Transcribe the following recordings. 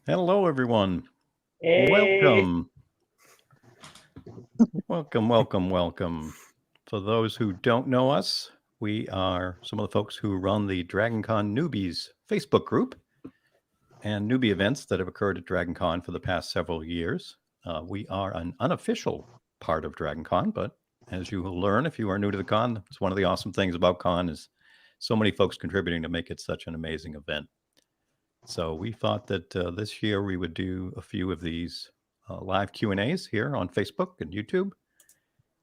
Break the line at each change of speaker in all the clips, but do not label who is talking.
Hello, everyone.
Hey.
Welcome. For those who don't know us, we are some of the folks who run the DragonCon Newbies Facebook group and newbie events that have occurred at DragonCon for the past several years. We are an unofficial part of DragonCon, but as you will learn if you are new to the con, it's one of the awesome things about con is so many folks contributing to make it such an amazing event. So we thought that this year we would do a few of these live Q&As here on Facebook and YouTube.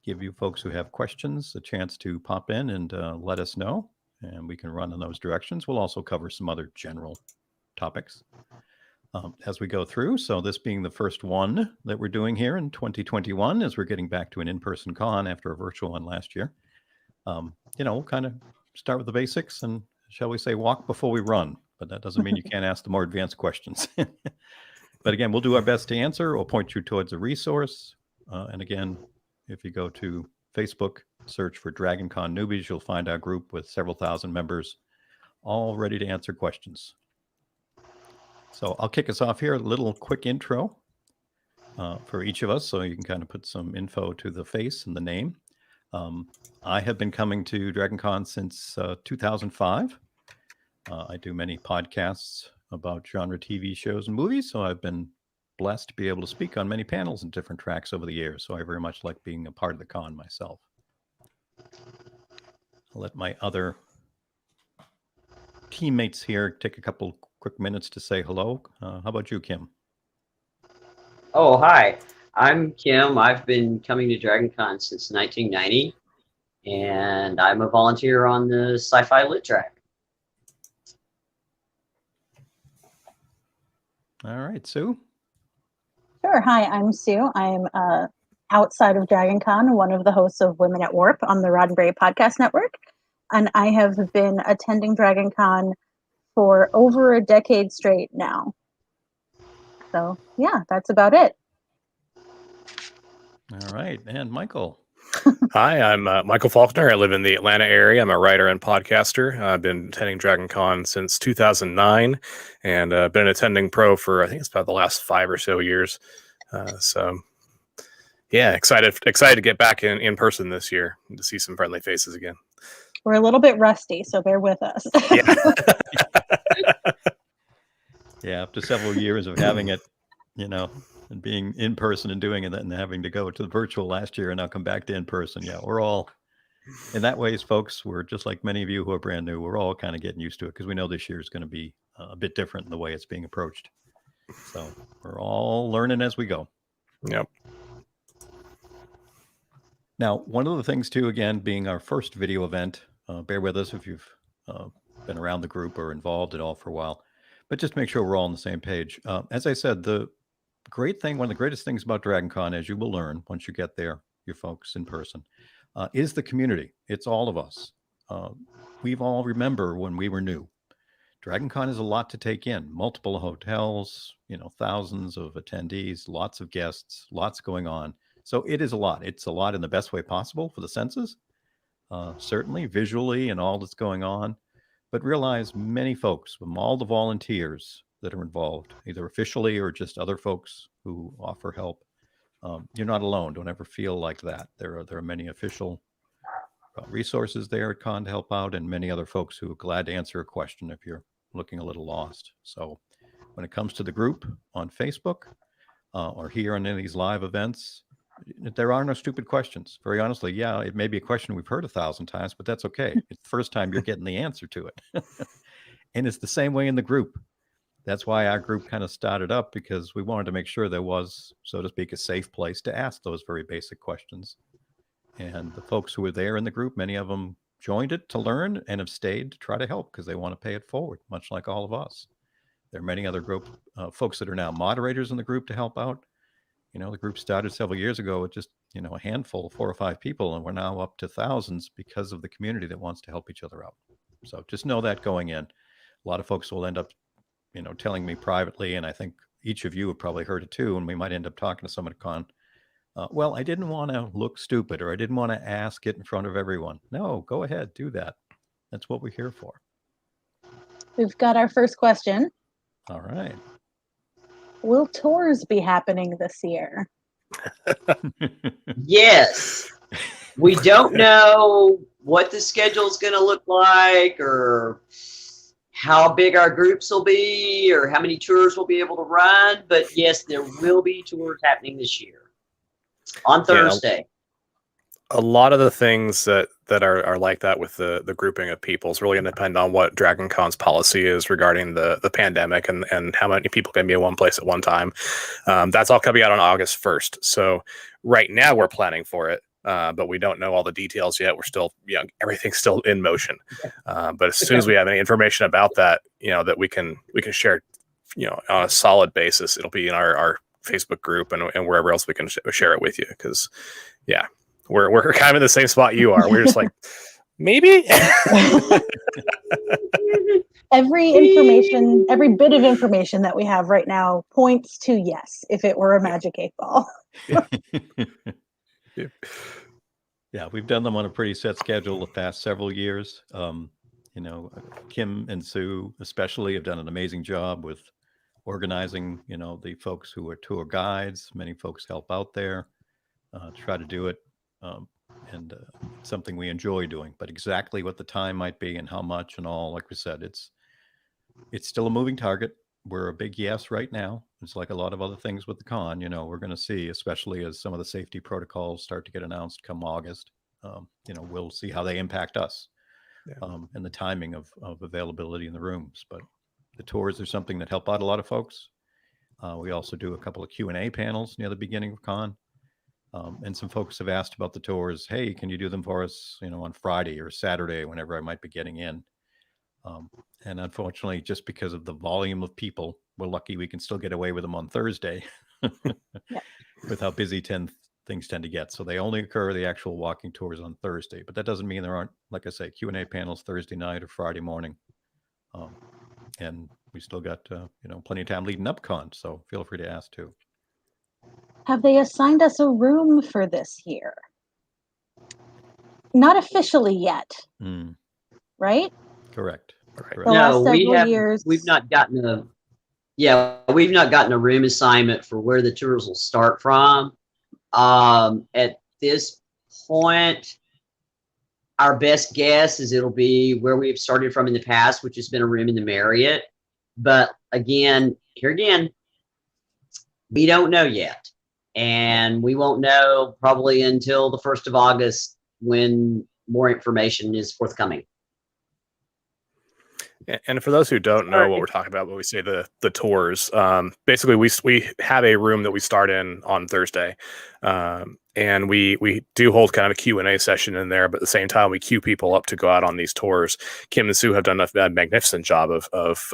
Give you folks who have questions a chance to pop in and let us know, and we can run in those directions. We'll also cover some other general topics as we go through. So this being the first one that we're doing here in 2021, as we're getting back to an in-person con after a virtual one last year. We'll kind of start with the basics and, shall we say, walk before we run. But that doesn't mean you can't ask the more advanced questions. But again, we'll do our best to answer or point you towards a resource. And again, if you go to Facebook, search for DragonCon Newbies, you'll find our group with several thousand members all ready to answer questions. So I'll kick us off here, a little quick intro for each of us so you can kind of put some info to the face and the name. I have been coming to DragonCon since 2005. I do many podcasts about genre TV shows and movies, so I've been blessed to be able to speak on many panels and different tracks over the years. So I very much like being a part of the con myself. I'll let my other teammates here take a couple quick minutes to say hello. How about you, Kim?
Oh, hi. I'm Kim. I've been coming to DragonCon since 1990, and I'm a volunteer on the Sci-Fi Lit track.
All right, Sue.
Sure. Hi, I'm Sue. I'm outside of DragonCon, one of the hosts of Women at Warp on the Roddenberry Podcast Network. And I have been attending DragonCon for over a decade straight now. So, yeah, that's about it.
All right. And Michael.
Hi, I'm Michael Faulkner. I live in the Atlanta area. I'm a writer and podcaster. I've been attending DragonCon since 2009 and been attending pro for, I think it's about the last 5 or so years. Yeah, excited to get back in person this year and to see some friendly faces again.
We're a little bit rusty, so bear with us.
Yeah, after several years of having it, and being in person and doing it and having to go to the virtual last year and now come back to in person. Yeah, we're all in that ways, folks. We're just like many of you who are brand new. We're all kind of getting used to it because we know this year is going to be a bit different in the way it's being approached. So we're all learning as we go.
Yep.
Now, one of the things too, again, being our first video event, bear with us if you've been around the group or involved at all for a while, but just make sure we're all on the same page. As I said, one of the greatest things about DragonCon, as you will learn once you get there, you folks in person, is the community. It's all of us. We've all remember when we were new. DragonCon is a lot to take in. Multiple hotels, thousands of attendees, lots of guests, lots going on. So it is a lot. It's a lot in the best way possible for the senses, certainly visually and all that's going on. But realize many folks, from all the volunteers that are involved, either officially or just other folks who offer help, you're not alone. Don't ever feel like that. There are many official resources there at Con to help out, and many other folks who are glad to answer a question if you're looking a little lost. So when it comes to the group on Facebook or here on any of these live events, there are no stupid questions. Very honestly, yeah, it may be a question we've heard 1,000 times, but that's okay. It's the first time you're getting the answer to it. And it's the same way in the group. that's why our group kind of started up, because we wanted to make sure there was, so to speak, a safe place to ask those very basic questions. And the folks who were there in the group, many of them joined it to learn and have stayed to try to help because they want to pay it forward, much like all of us. There are many other group folks that are now moderators in the group to help out. You know, the group started several years ago with just, you know, a handful, 4 or 5 people, and we're now up to thousands because of the community that wants to help each other out. So just know that going in. A lot of folks will end up, you know, telling me privately, and I think each of you have probably heard it too, and we might end up talking to someone at con. Well, I didn't want to look stupid, or I didn't want to ask it in front of everyone. No, go ahead, do that. That's what we're here for.
We've got our first question.
All right.
Will tours be happening this year?
Yes. We don't know what the schedule is going to look like, or how big our groups will be, or how many tours we'll be able to run. But yes, there will be tours happening this year on Thursday.
A lot of the things that are like that with the grouping of people is really going to depend on what Dragon Con's policy is regarding the pandemic and how many people can be in one place at one time. That's all coming out on August 1st. So right now we're planning for it, but we don't know all the details yet. We're still, you know, everything's still in motion. But as soon as we have any information about that, you know, that we can share, you know, on a solid basis, it'll be in our Facebook group and wherever else we can share it with you. Because, yeah. We're kind of in the same spot you are. We're just like, maybe.
Every bit of information that we have right now points to yes, if it were a Magic 8 Ball.
Yeah, we've done them on a pretty set schedule the past several years. You know, Kim and Sue especially have done an amazing job with organizing, you know, the folks who are tour guides. Many folks help out there, try to do it. And something we enjoy doing, but exactly what the time might be and how much and all, like we said, it's still a moving target. We're a big yes right now. It's like a lot of other things with the con, you know, we're going to see, especially as some of the safety protocols start to get announced come August. You know, we'll see how they impact us, and the timing of availability in the rooms. But the tours are something that help out a lot of folks. We also do a couple of Q&A panels near the beginning of con. And some folks have asked about the tours. Hey, can you do them for us, you know, on Friday or Saturday, whenever I might be getting in? And unfortunately, just because of the volume of people, we're lucky we can still get away with them on Thursday with how busy things tend to get. So they only occur, the actual walking tours, on Thursday. But that doesn't mean there aren't, like I say, Q&A panels Thursday night or Friday morning. And we still got, you know, plenty of time leading up con. So feel free to ask too.
Have they assigned us a room for this year? Not officially yet, right?
Correct.
The last several years,
we've not gotten a room assignment for where the tours will start from. At this point, our best guess is it'll be where we've started from in the past, which has been a room in the Marriott. But again, we don't know yet. And we won't know probably until the 1st of August when more information is forthcoming.
And for those who don't know what we're talking about when we say the tours, basically we have a room that we start in on Thursday, and we do hold kind of a Q&A session in there, but at the same time we queue people up to go out on these tours. Kim and Sue have done a magnificent job of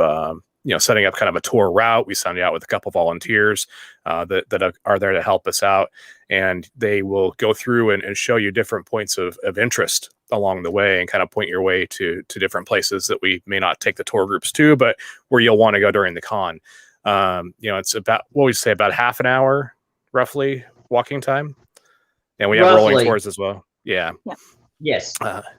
you know, setting up kind of a tour route. We send you out with a couple volunteers that are there to help us out, and they will go through and show you different points of interest along the way and kind of point your way to different places that we may not take the tour groups to, but where you'll want to go during the con. You know, it's about, what we say, about half an hour roughly walking time, and we have rolling tours as well. Yeah.
Yes.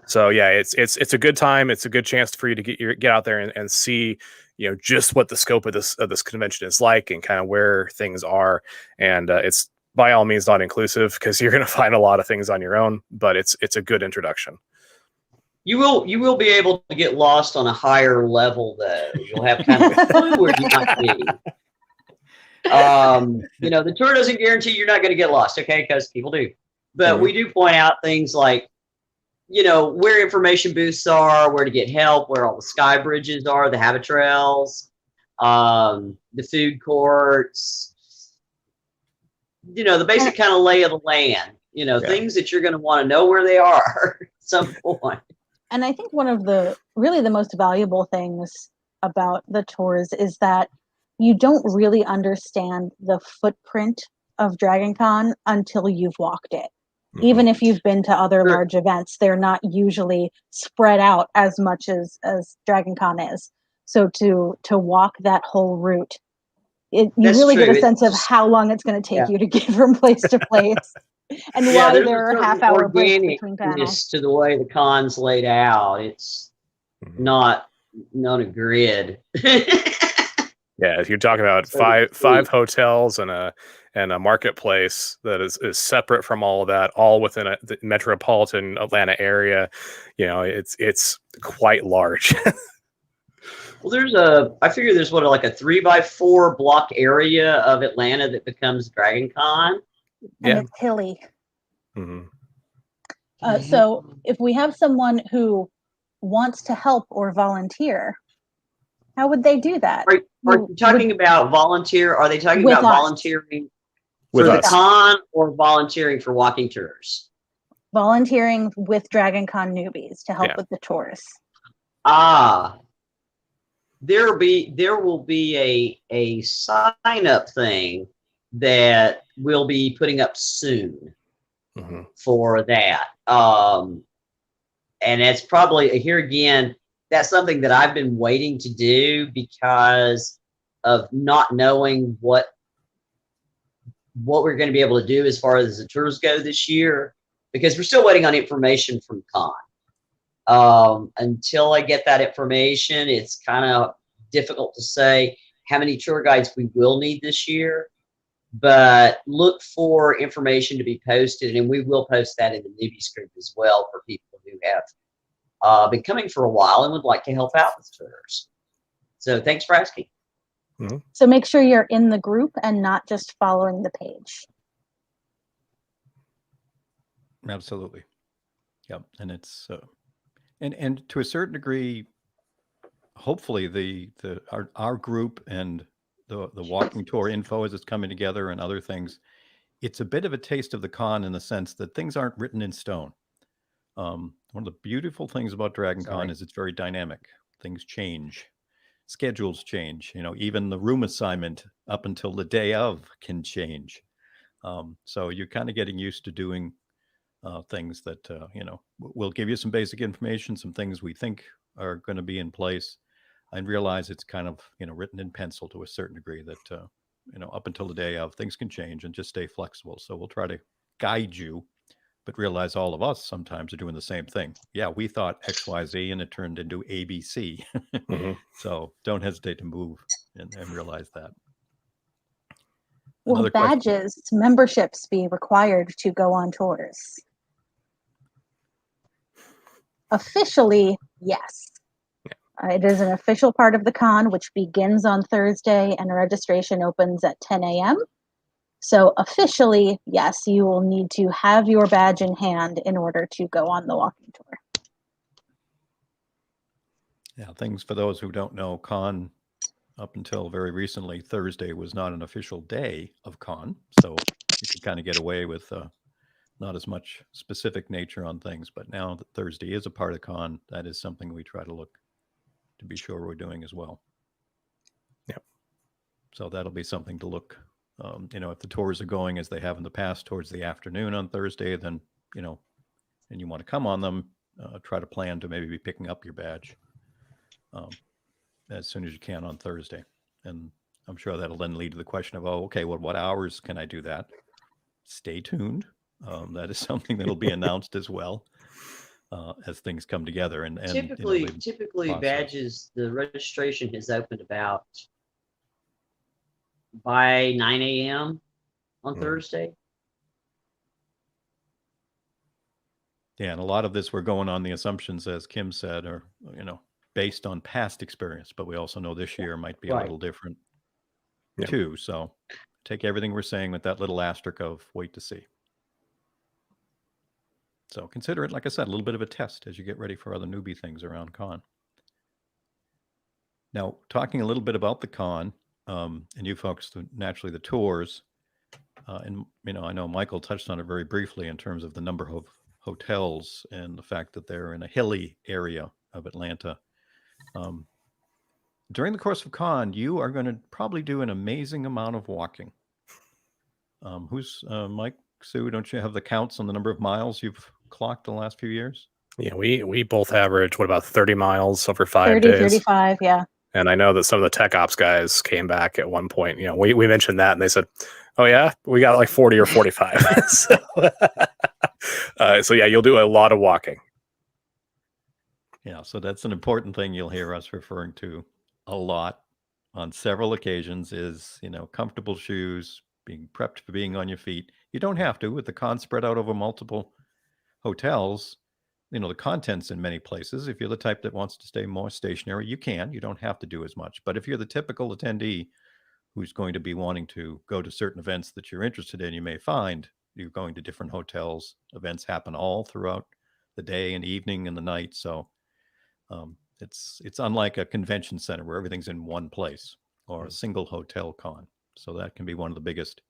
So yeah, it's a good time. It's a good chance for you to get out there and see, you know, just what the scope of this convention is like and kind of where things are. And it's by all means not inclusive, because you're going to find a lot of things on your own, but it's a good introduction. You
will be able to get lost on a higher level, though. You'll have kind of a clue where you might be. You know, the tour doesn't guarantee you're not going to get lost, okay? Because people do. But we do point out things like, you know, where information booths are, where to get help, where all the sky bridges are, the habit trails. the food courts, the basic kind of lay of the land, things that you're going to want to know where they are at some point.
And I think one of the most valuable things about the tours is that you don't really understand the footprint of Dragon Con until you've walked it.
Mhm.
Even if you've been to other
Sure.
large events, they're not usually spread out as much as Dragon Con is. So to walk that whole route, you
That's
really get
true.
a sense of
It's-
how long it's going to take
Yeah.
you to get from place to place, and
Yeah,
why
there's
there
a
are
certain
half-hour breaks between panels.
organicness to the way the con's laid out. It's
Mhm.
not a grid.
Yeah, if you're talking about
So to
five
speak.
hotels and a marketplace that is separate from all of that, all within the metropolitan Atlanta area, it's quite large.
Well, I figure there's like a 3x4 block area of Atlanta that becomes Dragon Con.
And
Yeah.
it's hilly.
Mhm.
So if we have someone who wants to help or volunteer, how would they do that?
Are you talking about volunteer? Are they talking
With
about
us.
volunteering
With
for the
us.
con or volunteering for walking tours?
Volunteering with Dragon Con newbies to help
Yeah.
with the tours.
There will be a sign up thing that we'll be putting up soon
Mhm.
for that. And it's probably, here again, that's something that I've been waiting to do because of not knowing what we're going to be able to do as far as the tours go this year, because we're still waiting on information from con. Until I get that information, it's kind of difficult to say how many tour guides we will need this year, but look for information to be posted, and we will post that in the newbies group as well for people who have been coming for a while and would like to help out with tours. So thanks for asking.
So make sure you're in the group and not just following the page.
Absolutely. Yep. And it's and to a certain degree, hopefully our group and the walking tour info as it's coming together and other things, it's a bit of a taste of the con in the sense that things aren't written in stone. One of the beautiful things about Dragon Con is it's very dynamic. Things change, schedules change. Even the room assignment up until the day of can change. So you're kind of getting used to doing things that we'll give you some basic information, some things we think are going to be in place, and realize it's kind of written in pencil to a certain degree that up until the day of, things can change, and just stay flexible. So we'll try to guide you, but realize all of us sometimes are doing the same thing. Yeah, we thought XYZ and it turned into ABC.
Mhm.
So don't hesitate to move and realize that.
Will
Another question.
badges, memberships be required to go on tours? Officially, yes. It is an official part of the con, which begins on Thursday, and registration opens at 10 a.m. So officially, yes, you will need to have your badge in hand in order to go on the walking tour.
Yeah, things for those who don't know, con up until very recently, Thursday was not an official day of con. So you could kind of get away with not as much specific nature on things. But now that Thursday is a part of con, that is something we try to look to be sure we're doing as well.
Yep.
So that'll be something to look, if the tours are going as they have in the past towards the afternoon on Thursday, then, and you want to come on them, try to plan to maybe be picking up your badge as soon as you can on Thursday. And I'm sure that'll then lead to the question of, okay, well, what hours can I do that? Stay tuned. That is something that'll be announced as well as things come together. And
Typically
process.
badges, the registration has opened about by 9 a.m. on Thursday.
Yeah, and a lot of this we're going on the assumptions, as Kim said, are based on past experience, but we also know this year might be a little different too. So take everything we're saying with that little asterisk of wait to see. So consider it, like I said, a little bit of a test as you get ready for other newbie things around con. Now, talking a little bit about the con, and you folks, naturally the tours, and I know Michael touched on it very briefly in terms of the number of hotels and the fact that they're in a hilly area of Atlanta. During the course of con, you are going to probably do an amazing amount of walking. Who's Mike, Sue? Don't you have the counts on the number of miles you've clocked the last few years?
Yeah, we both average, what, about 30 miles over 5
30,
days?
35, yeah.
And I know that some of the tech ops guys came back at one point. We mentioned that, and they said, "Oh yeah, we got like 40 or 45." So yeah, you'll do a lot of walking.
Yeah, so that's an important thing you'll hear us referring to a lot on several occasions is, comfortable shoes, being prepped for being on your feet. You don't have to with the con spread out over multiple hotels. The content's in many places. If you're the type that wants to stay more stationary, you can. You don't have to do as much. But if you're the typical attendee who's going to be wanting to go to certain events that you're interested in, you may find you're going to different hotels. Events happen all throughout the day and evening and the night. So it's unlike a convention center where everything's in one place or a single hotel con. So that can be one of the biggest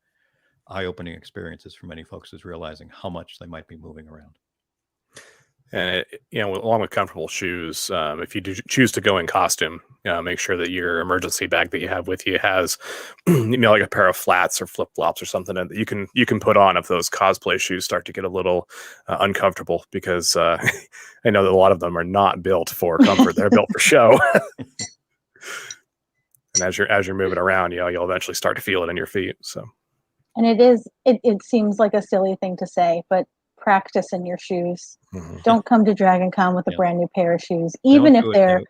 eye-opening experiences for many folks, is realizing how much they might be moving around.
And along with comfortable shoes, if you do choose to go in costume, make sure that your emergency bag that you have with you has, like a pair of flats or flip flops or something that you can put on if those cosplay shoes start to get a little uncomfortable, because I know that a lot of them are not built for comfort; they're built for show. And as you're moving around, you'll eventually start to feel it in your feet. So,
and it seems like a silly thing to say, but practice in your shoes.
mm-hmm.
Don't come to Dragon Con with a brand new pair of shoes, even if they're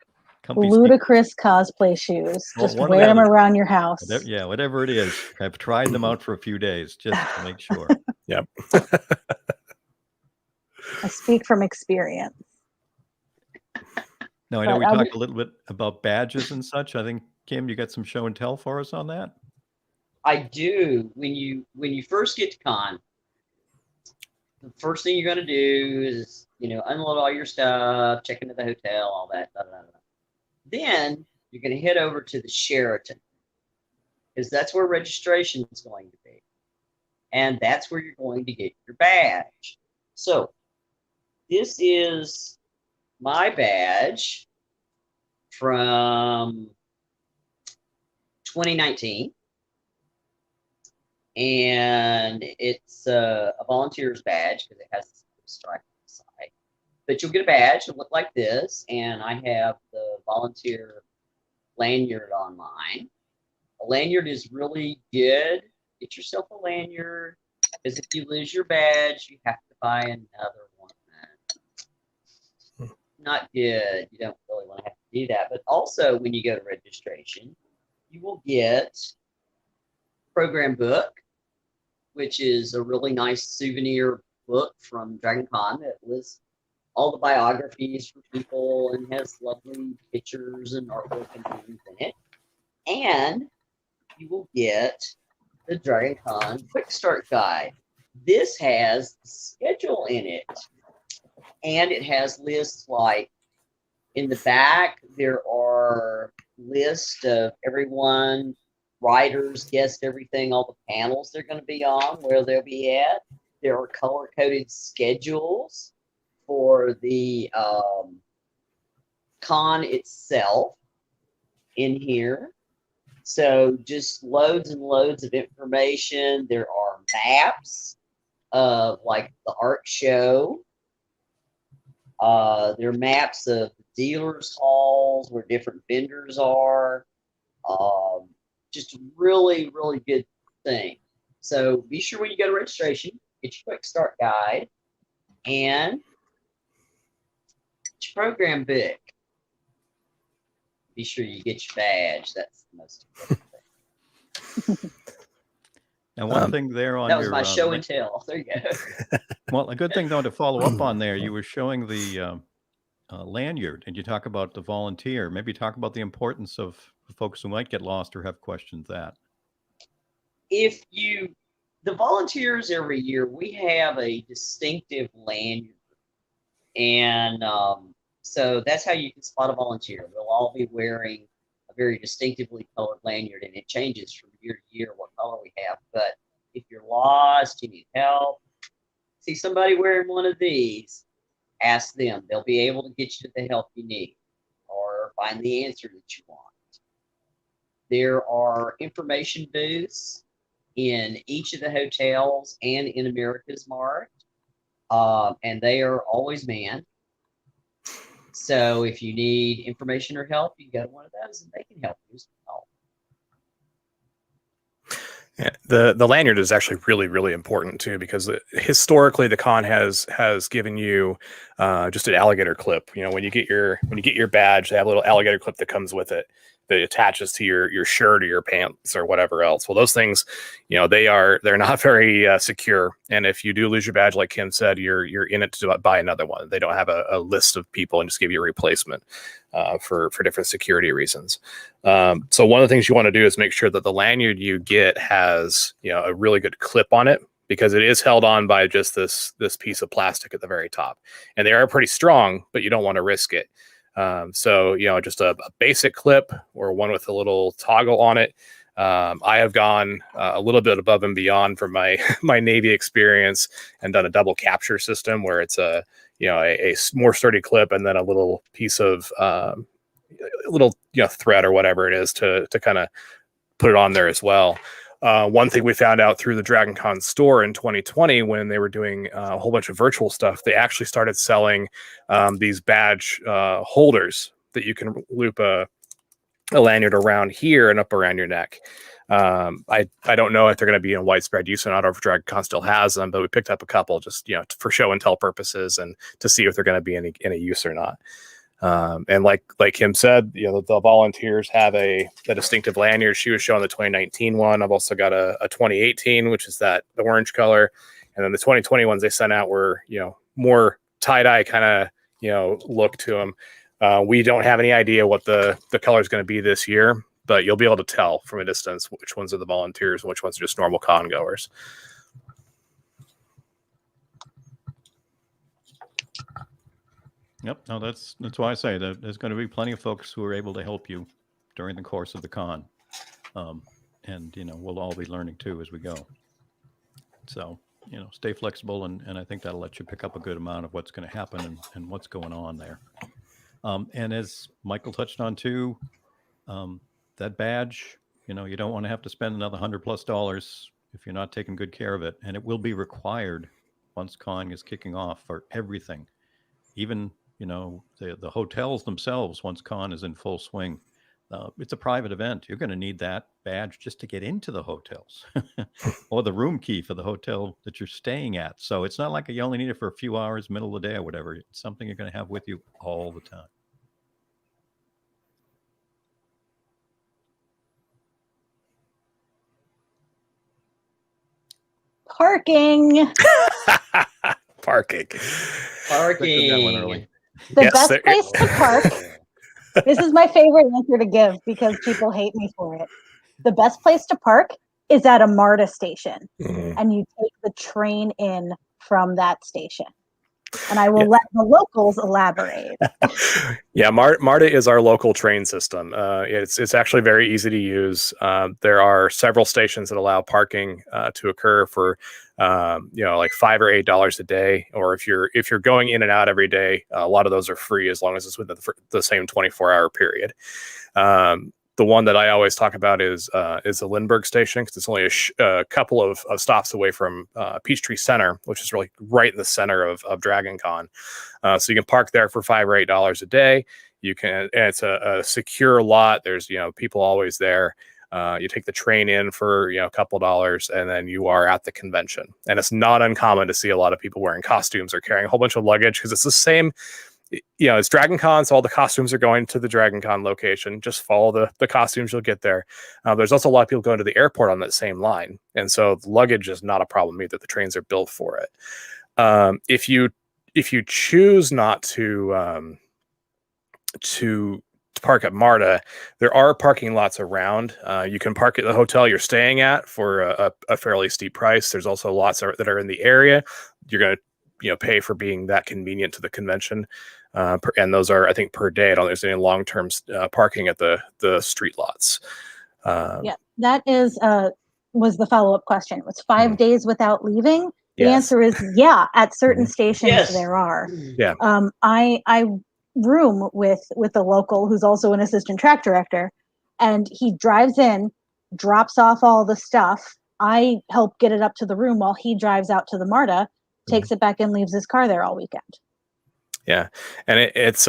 ludicrous cosplay shoes. Just wear them around your house.
Whatever it is. I've tried them out for a few days just to make sure.
Yep.
I speak from experience.
Now, I know we talked a little bit about badges and such. I think, Kim, you got some show and tell for us on that?
I do. When you first get to con, the first thing you're going to do is, unload all your stuff, check into the hotel, all that. Then you're going to head over to the Sheraton, because that's where registration is going to be. And that's where you're going to get your badge. So this is my badge from 2019. And it's a volunteer's badge because it has this stripe on the side. But you'll get a badge. It'll look like this. And I have the volunteer lanyard on mine. A lanyard is really good. Get yourself a lanyard, because if you lose your badge, you have to buy another one. Not good. You don't really want to have to do that. But also, when you go to registration, you will get a program book, which is a really nice souvenir book from Dragon Con that lists all the biographies for people and has lovely pictures and artwork and things in it. And you will get the Dragon Con Quick Start Guide. This has the schedule in it. And it has lists like, in the back, there are lists of everyone, writers, guests, everything, all the panels they're going to be on, where they'll be at. There are color-coded schedules for the con itself in here. So just loads and loads of information. There are maps of like the art show. There are maps of the dealers' halls where different vendors are. Just a really, really good thing. So be sure when you go to registration, get your quick start guide and your program book. Be sure you get your badge. That's the most important thing.
Now, one thing there on
that was my show and tell. There you go.
Well, a good thing though to follow up on there, you were showing the lanyard, and you talk about the volunteer. Maybe talk about the importance of folks who might get lost or have questions.
The volunteers every year, we have a distinctive lanyard, and so that's how you can spot a volunteer. They'll all be wearing a very distinctively colored lanyard, and it changes from year to year what color we have. But if you're lost, you need help, see somebody wearing one of these, ask them. They'll be able to get you the help you need or find the answer that you want. There are information booths in each of the hotels and in America's Mart, and they are always manned. So if you need information or help, you go to one of those and they can help you as well.
Yeah, the lanyard is actually really, really important too, because historically the con has given you just an alligator clip. You know, when you get your badge, they have a little alligator clip that comes with it that attaches to your shirt or your pants or whatever else. Well, those things, you know, they're not very secure. And if you do lose your badge, like Kim said, you're in it to buy another one. They don't have a list of people and just give you a replacement for different security reasons. So one of the things you want to do is make sure that the lanyard you get has, you know, a really good clip on it, because it is held on by just this piece of plastic at the very top. And they are pretty strong, but you don't want to risk it. So, you know, just a basic clip or one with a little toggle on it. I have gone a little bit above and beyond from my Navy experience and done a double capture system where it's a more sturdy clip and then a little piece of thread or whatever it is to kind of put it on there as well. One thing we found out through the Dragon Con store in 2020, when they were doing a whole bunch of virtual stuff, they actually started selling these badge holders that you can loop a lanyard around here and up around your neck. I don't know if they're going to be in widespread use or not, or if Dragon Con still has them, but we picked up a couple just, you know, for show and tell purposes and to see if they're going to be any use or not. And like Kim said, you know, the volunteers have a distinctive lanyard. She was showing the 2019 one. I've also got a 2018, which is the orange color. And then the 2020 ones they sent out were, you know, more tie-dye kind of, you know, look to them. We don't have any idea what the color is going to be this year, but you'll be able to tell from a distance which ones are the volunteers and which ones are just normal con goers.
Yep. No, that's why I say that there's going to be plenty of folks who are able to help you during the course of the con. And, you know, we'll all be learning too as we go. So, you know, stay flexible. And I think that'll let you pick up a good amount of what's going to happen and what's going on there. And as Michael touched on too, that badge, you know, you don't want to have to spend another $100+ if you're not taking good care of it. And it will be required once con is kicking off for everything. Even, you know, the hotels themselves, once con is in full swing, it's a private event. You're going to need that badge just to get into the hotels or the room key for the hotel that you're staying at. So it's not like you only need it for a few hours, middle of the day or whatever. It's something you're going to have with you all the time.
Parking.
Parking.
The
Yes,
best place to park. This is my favorite answer to give because people hate me for it. The best place to park is at a MARTA station, and you take the train in from that station. And I will let the locals elaborate.
Yeah, MARTA is our local train system. It's actually very easy to use. There are several stations that allow parking to occur for you know, like $5 or $8 a day, or if you're going in and out every day, a lot of those are free as long as it's within the same 24-hour period. The one that I always talk about is the Lindbergh station, because it's only a couple of stops away from Peachtree Center, which is really right in the center of Dragon Con. So you can park there for $5 or $8 a day. You can, and it's a secure lot. There's, you know, people always there. You take the train in for, you know, a couple dollars, and then you are at the convention. And it's not uncommon to see a lot of people wearing costumes or carrying a whole bunch of luggage, because it's the same. You know, it's Dragon Con, so all the costumes are going to the Dragon Con location. Just follow the costumes, you'll get there. There's also a lot of people going to the airport on that same line, and so the luggage is not a problem either. The trains are built for it. If you choose not to park at MARTA, there are parking lots around. You can park at the hotel you're staying at for a fairly steep price. There's also lots that are in the area. You're going to, you know, pay for being that convenient to the convention. and those are, I think, per day. I don't think there's any long-term parking at the street lots.
Yeah, that was the follow-up question. It was 5 days without leaving. The
Yes.
answer is yeah. At certain stations,
Yes.
there are.
Yeah.
I room with a local who's also an assistant track director, and he drives in, drops off all the stuff. I help get it up to the room while he drives out to the MARTA, takes it back and leaves his car there all weekend.
Yeah, and it's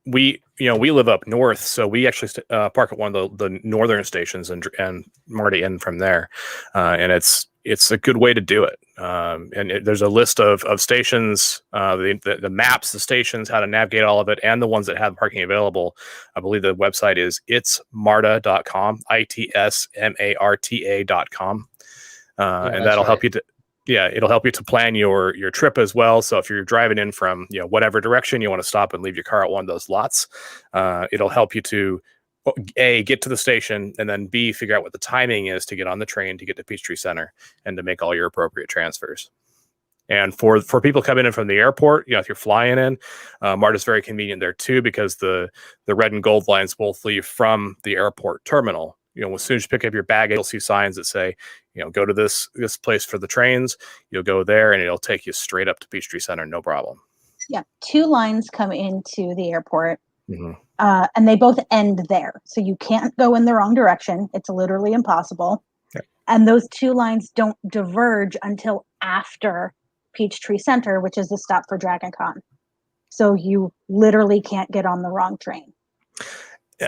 we live up north, so we actually park at one of the northern stations and MARTA in from there, and it's a good way to do it. And there's a list of stations, the maps, the stations, how to navigate all of it, and the ones that have parking available. I believe the website is itsmarta.com, itsmarta.com, and that'll help you to. Yeah, it'll help you to plan your trip as well. So if you're driving in from whatever direction you want to stop and leave your car at one of those lots, it'll help you to A, get to the station, and then B, figure out what the timing is to get on the train to get to Peachtree Center and to make all your appropriate transfers. And for people coming in from the airport, if you're flying in, MARTA's very convenient there too, because the red and gold lines both leave from the airport terminal. As soon as you pick up your bag, you'll see signs that say, go to this place for the trains. You'll go there and it'll take you straight up to Peachtree Center, no problem.
Yeah, 2 lines come into the airport,
Mm-hmm.
and they both end there. So you can't go in the wrong direction. It's literally impossible.
Okay.
And those 2 lines don't diverge until after Peachtree Center, which is the stop for Dragon Con. So you literally can't get on the wrong train.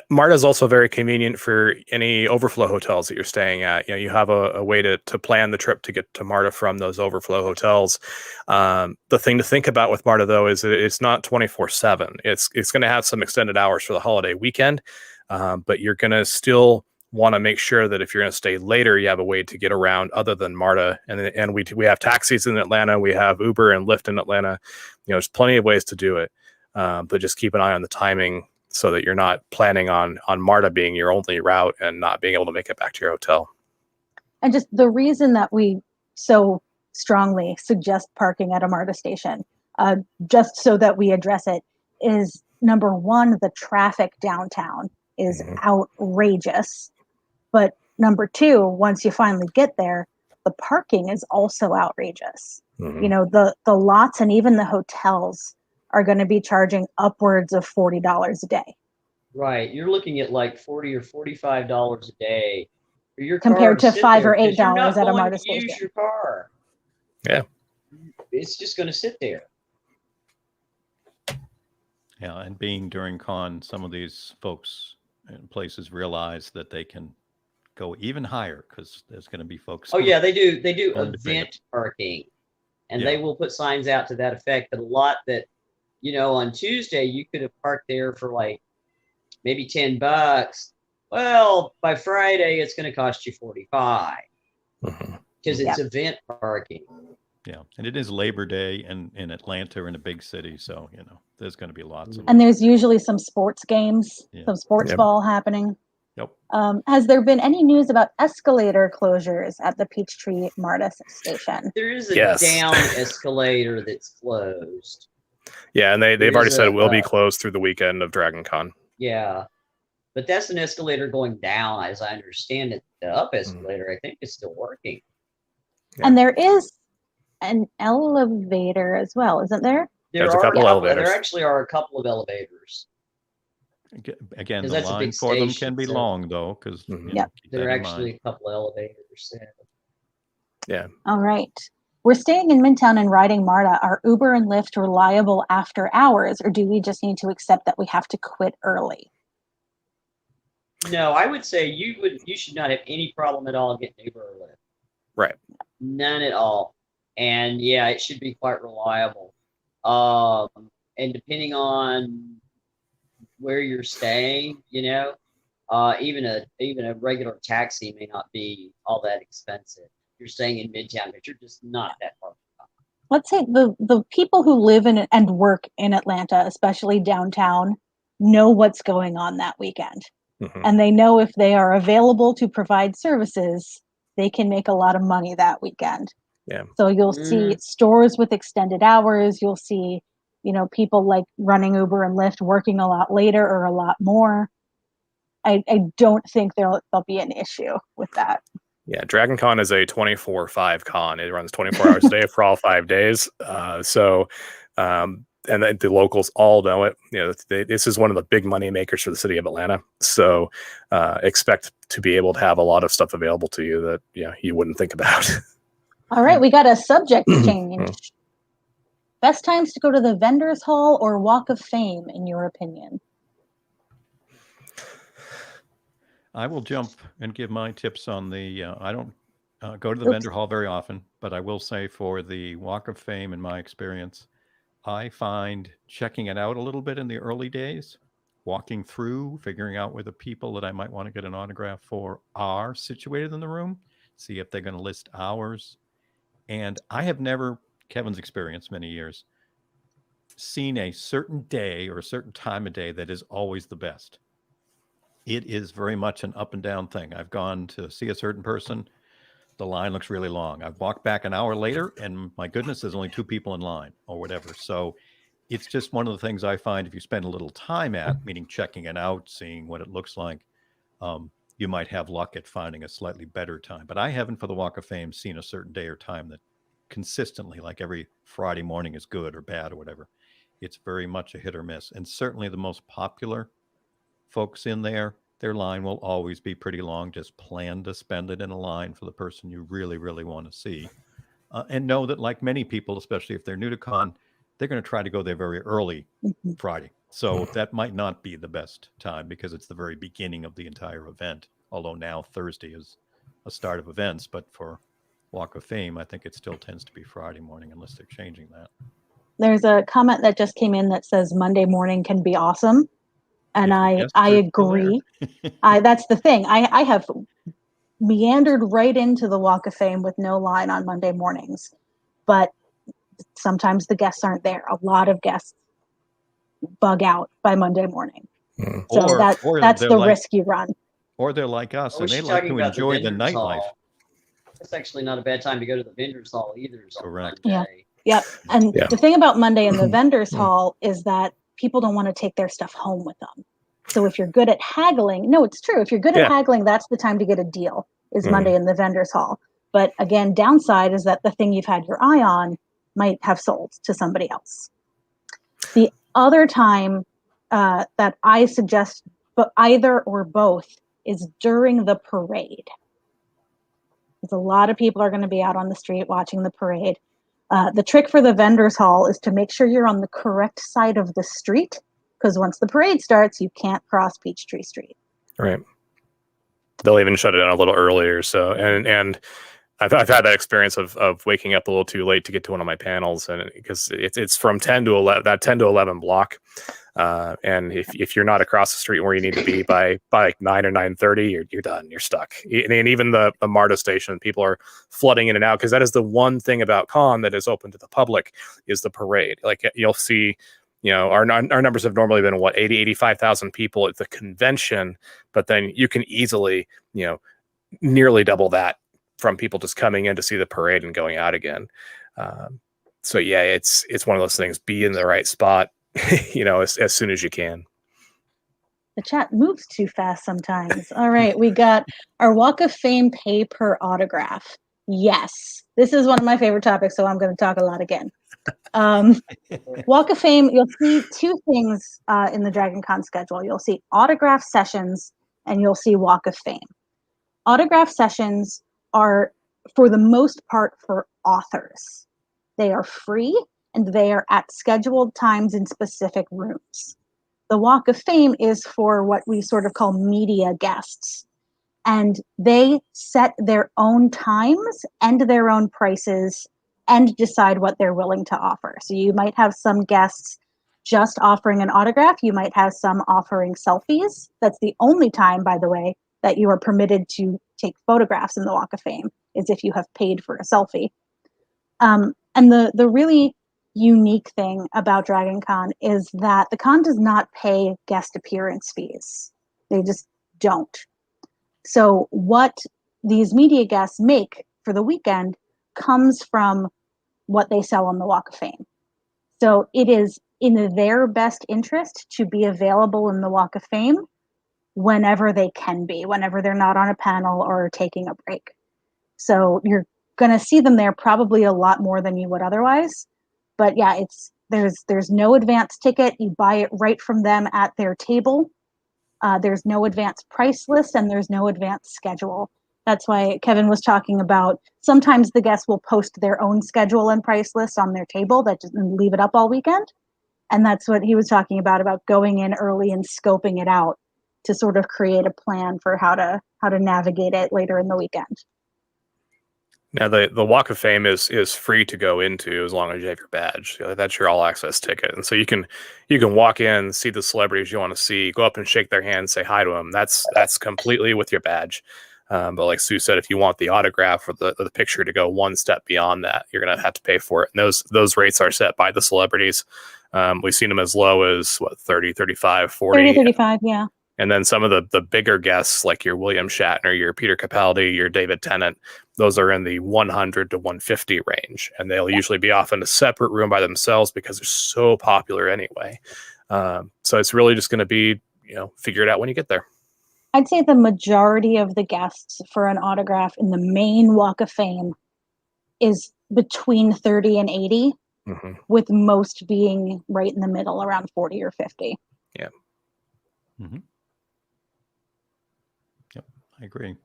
MARTA is also very convenient for any overflow hotels that you're staying at. You have a way to plan the trip to get to MARTA from those overflow hotels. The thing to think about with MARTA, though, is that it's not 24/7. It's going to have some extended hours for the holiday weekend, but you're going to still want to make sure that if you're going to stay later, you have a way to get around other than MARTA. And we have taxis in Atlanta. We have Uber and Lyft in Atlanta. There's plenty of ways to do it, but just keep an eye on the timing, so that you're not planning on MARTA being your only route and not being able to make it back to your hotel.
And just the reason that we so strongly suggest parking at a MARTA station, just so that we address it, is number one, the traffic downtown is outrageous. But number two, once you finally get there, the parking is also outrageous. The lots and even the hotels are going to be charging upwards of $40 a day.
Right. You're looking at like $40 or $45 a day for your
compared
car
to $5 or $8 at a MARTA
station. Use your car.
Yeah.
It's just going to sit there.
Yeah, and being during con, some of these folks and places realize that they can go even higher because there's going to be folks.
Oh yeah, they do. They do
Going to pay
event parking, and
Yeah.
they will put signs out to that effect. But a lot that, on Tuesday you could have parked there for like maybe $10. Well, by Friday it's going to cost you $45 because it's event parking.
Yeah, and it is Labor Day in Atlanta, in a big city, so there's going to be lots of.
And there's usually some sports games,
Yeah.
some sports ball happening.
Yep.
Has there been any news about escalator closures at the Peachtree MARTA station?
There is a
Yes.
down escalator that's closed.
Yeah, and they've
There's
already said
a,
it will be closed through the weekend of Dragon Con.
Yeah, but that's an escalator going down, as I understand it. The up escalator, I think, is still working.
Yeah.
And there is an elevator as well, isn't there?
There's a couple elevators.
There actually are a couple of elevators.
Again,
'Cause
the
that's a
line
big
for them
station,
can be
so-
long though, because
Yep.
There are actually a couple of elevators.
Yeah.
All right. We're staying in Midtown and riding MARTA. Are Uber and Lyft reliable after hours, or do we just need to accept that we have to quit early?
No, I would say you should not have any problem at all getting Uber or Lyft.
Right.
None at all. And yeah, it should be quite reliable. And depending on where you're staying, even a regular taxi may not be all that expensive. You're staying in Midtown, but you're just not that far.
Let's say the people who live in and work in Atlanta, especially downtown, know what's going on that weekend. And they know if they are available to provide services, they can make a lot of money that weekend.
Yeah.
So you'll see stores with extended hours. You'll see, people like running Uber and Lyft working a lot later or a lot more. I don't think there'll be an issue with that.
Yeah, Dragon Con is a 24/5 con. It runs 24 hours a day for all 5 days. And the locals all know it. This is one of the big money makers for the city of Atlanta. So expect to be able to have a lot of stuff available to you that you wouldn't think about.
All right, we got a subject change. Best times to go to the Vendors Hall or Walk of Fame, in your opinion?
I will jump and give my tips on the. I don't go to the vendor hall very often, but I will say for the Walk of Fame, in my experience, I find checking it out a little bit in the early days, walking through, figuring out where the people that I might want to get an autograph for are situated in the room, see if they're going to list hours. And I have never, Kevin's experience many years, seen a certain day or a certain time of day that is always the best. It is very much an up and down thing. I've gone to see a certain person. The line looks really long. I've walked back an hour later and my goodness, there's only 2 people in line or whatever. So it's just one of the things I find if you spend a little time at, meaning checking it out, seeing what it looks like, you might have luck at finding a slightly better time. But I haven't for the Walk of Fame seen a certain day or time that consistently, like every Friday morning is good or bad or whatever. It's very much a hit or miss. And certainly the most popular folks in there, their line will always be pretty long. Just plan to spend it in a line for the person you really, really want to see. And know that like many people, especially if they're new to con, they're going to try to go there very early Friday. So that might not be the best time because it's the very beginning of the entire event. Although now Thursday is a start of events, but for Walk of Fame, I think it still tends to be Friday morning unless they're changing that.
There's a comment that just came in that says Monday morning can be awesome. And I agree. That's the thing. I have meandered right into the Walk of Fame with no line on Monday mornings, but sometimes the guests aren't there. A lot of guests bug out by Monday morning. So that's the risk you run.
Or they're like us and they like to enjoy the nightlife.
It's actually not a bad time to go to the vendors hall either.
Correct.
Yeah. And the thing about Monday in the vendors hall is that people don't want to take their stuff home with them. So if you're good at haggling, no, it's true. If you're good at haggling, that's the time to get a deal is Monday in the vendors hall. But again, downside is that the thing you've had your eye on might have sold to somebody else. The other time that I suggest, but either or both, is during the parade. Because a lot of people are going to be out on the street watching the parade. The trick for the vendors hall is to make sure you're on the correct side of the street, because once the parade starts, you can't cross Peachtree Street.
Right. They'll even shut it down a little earlier. So, and I've had that experience of waking up a little too late to get to one of my panels, and because it's from 10 to 11, that 10 to 11 block. And if you're not across the street where you need to be by like 9 or 9:30, you're done. You're stuck. And even the MARTA station, people are flooding in and out because that is the one thing about con that is open to the public is the parade. Like you'll see, our numbers have normally been 85,000 people at the convention, but then you can easily, nearly double that from people just coming in to see the parade and going out again. So yeah, it's one of those things. Be in the right spot. As soon as you can.
The chat moves too fast sometimes. All right, we got our Walk of Fame pay per autograph. Yes, this is one of my favorite topics, so I'm going to talk a lot again. Walk of Fame, you'll see 2 things in the Dragon Con schedule. You'll see autograph sessions and you'll see Walk of Fame. Autograph sessions are, for the most part, for authors. They are free and they are at scheduled times in specific rooms. The Walk of Fame is for what we sort of call media guests. And they set their own times and their own prices and decide what they're willing to offer. So you might have some guests just offering an autograph. You might have some offering selfies. That's the only time, by the way, that you are permitted to take photographs in the Walk of Fame, is if you have paid for a selfie. And the really unique thing about Dragon Con is that the con does not pay guest appearance fees. They just don't. So what these media guests make for the weekend comes from what they sell on the Walk of Fame. So it is in their best interest to be available in the Walk of Fame whenever they can be, whenever they're not on a panel or taking a break. So you're going to see them there probably a lot more than you would otherwise. But yeah, there's no advance ticket. You buy it right from them at their table. There's no advance price list and there's no advance schedule. That's why Kevin was talking about sometimes the guests will post their own schedule and price list on their table that just leave it up all weekend. And that's what he was talking about going in early and scoping it out to sort of create a plan for how to navigate it later in the weekend.
Now, the Walk of Fame is free to go into as long as you have your badge. That's your all access ticket, and so you can walk in, see the celebrities you want to see, go up and shake their hand, say hi to them. That's completely with your badge. But like Sue said, if you want the autograph or the picture to go one step beyond that, you're gonna have to pay for it. And those rates are set by the celebrities. We've seen them as low as 30, 35, 40.
30, 35, yeah.
And then some of the bigger guests, like your William Shatner, your Peter Capaldi, your David Tennant, those are in the 100 to 150 range. And they'll usually be off in a separate room by themselves because they're so popular anyway. So it's really just going to be, figure it out when you get there.
I'd say the majority of the guests for an autograph in the main Walk of Fame is between 30 and 80, with most being right in the middle, around 40 or 50.
Yeah.
Mm-hmm. I agree.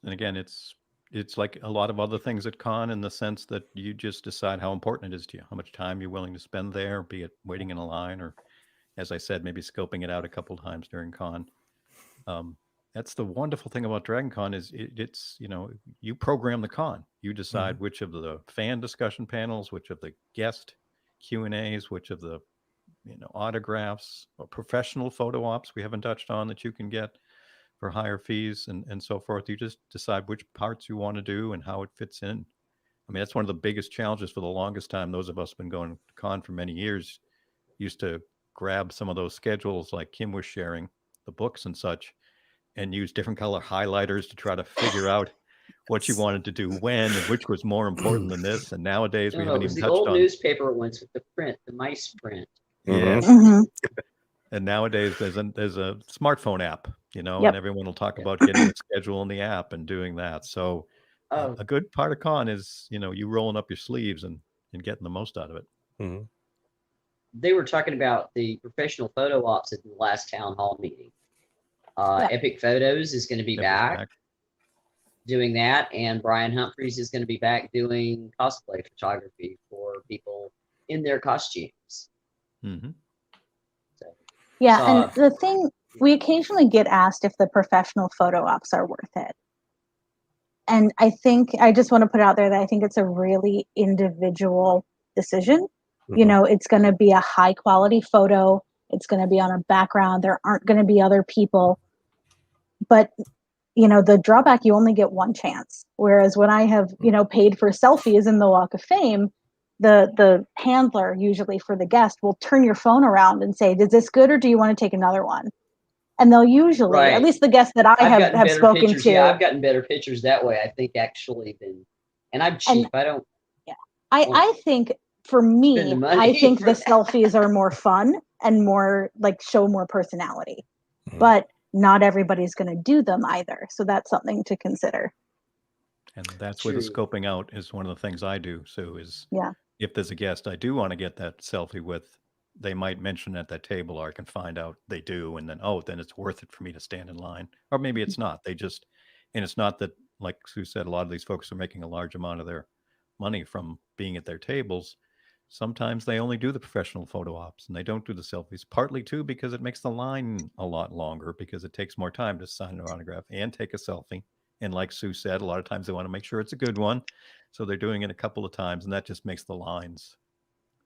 And again, it's like a lot of other things at con in the sense that you just decide how important it is to you, how much time you're willing to spend there, be it waiting in a line or, as I said, maybe scoping it out a couple times during con. That's the wonderful thing about Dragon Con is it's, you program the con. You decide which of the fan discussion panels, which of the guest Q&As, which of the, autographs or professional photo ops we haven't touched on that you can get for higher fees and so forth. You just decide which parts you want to do and how it fits in. I mean, that's one of the biggest challenges for the longest time. Those of us been going to con for many years used to grab some of those schedules like Kim was sharing, the books and such, and use different color highlighters to try to figure out what you wanted to do when and which was more important than this. And nowadays we haven't even touched on.
The old newspaper ones with the print, the mice print.
Yeah.
Mm-hmm.
And nowadays there's a smartphone app,
Yep.
and everyone will talk about getting a schedule in the app and doing that. So a good part of con is, you rolling up your sleeves and getting the most out of it.
Mm-hmm.
They were talking about the professional photo ops at the last town hall meeting. Epic Photos is going to be back doing that, and Brian Humphreys is going to be back doing cosplay photography for people in their costumes.
Mm-hmm.
Yeah, and the thing, we occasionally get asked if the professional photo ops are worth it. And I just want to put out there that I think it's a really individual decision. It's going to be a high quality photo. It's going to be on a background. There aren't going to be other people. But, the drawback, you only get one chance. Whereas when I have, paid for selfies in the Walk of Fame, the handler usually for the guest will turn your phone around and say, is this good or do you want to take another one? And they'll usually, at least the guests that I have spoken to.
Yeah, I've gotten better pictures that way, I think, actually, and I'm cheap. I don't.
Yeah. I think for me, I think the selfies are more fun and more show more personality, but not everybody's going to do them either. So that's something to consider.
And that's where the scoping out is one of the things I do. So if there's a guest I do want to get that selfie with, they might mention at that table, or I can find out they do. And then, then it's worth it for me to stand in line. Or maybe it's not. And it's not that, like Sue said, a lot of these folks are making a large amount of their money from being at their tables. Sometimes they only do the professional photo ops and they don't do the selfies, partly too, because it makes the line a lot longer because it takes more time to sign an autograph and take a selfie. And like Sue said, a lot of times they want to make sure it's a good one. So they're doing it a couple of times, and that just makes the lines